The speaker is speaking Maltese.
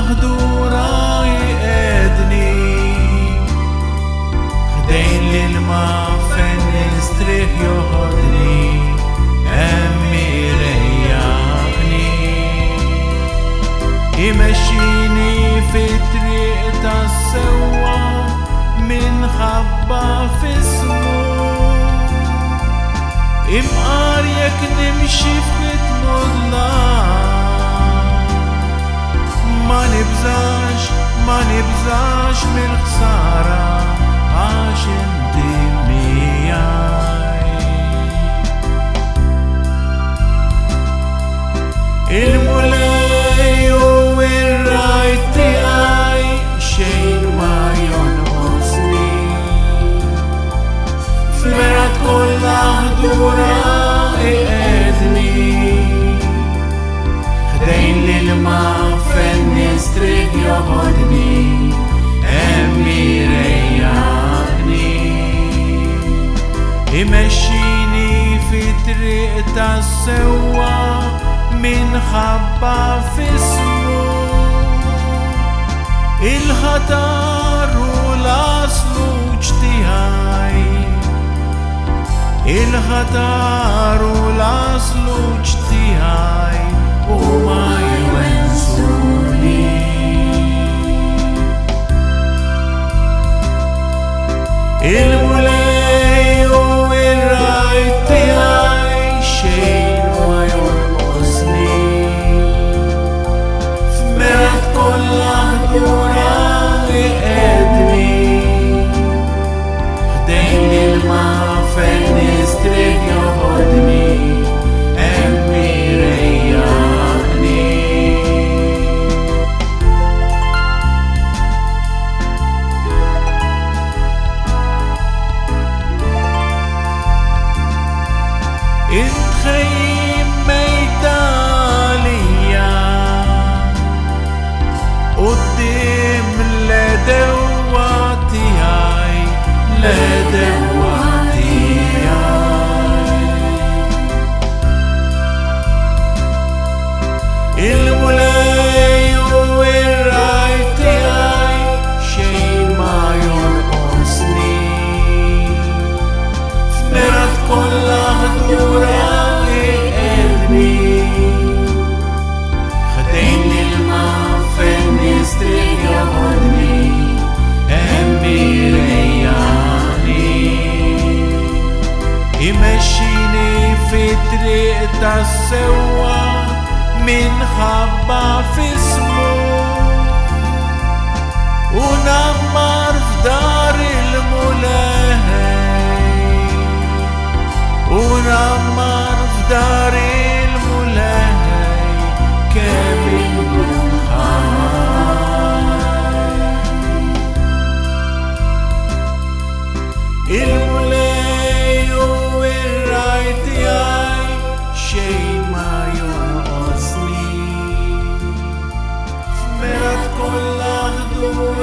هدورة يقدني خدين للما فنستريح يهدني أمي ريحني يمشيني في طريق السوا من خبا في اسمه إمقاريك نمشي في ختم الله ما نبزاش من الخسارة عشان دمياي المولاي والرايت تاعي شيء ما ينقصني في مرات كل هدورة يقدني خدين للما فنستريح يهدني أمي ريحني يمشيني في طريق السوا من خبا في اسمه الخطر والأصل اجتهاي الخطر والأصل اجتهاي وما يونسوني المولاي والرايت تاعي شيء ما ينقصني في مرات كل هدورة يقدني خدين للما فنستريح يهدني أمي ريحني اتخيم ميدالية قدام لدواتي هاي لدواتي المولاي والرايت تاعي شيء ما ينقصني في مرات كل هدورة يقدني خدين للما فنستريح يهدني أمي ريحني يمشيني في طريق السوا من خبا في اسمه ونمر في دار المولاي ونمر في دار المولاي كامل من خاي المولاي والرايت تاعي شيء ما ينقصني في مرات كل هدورة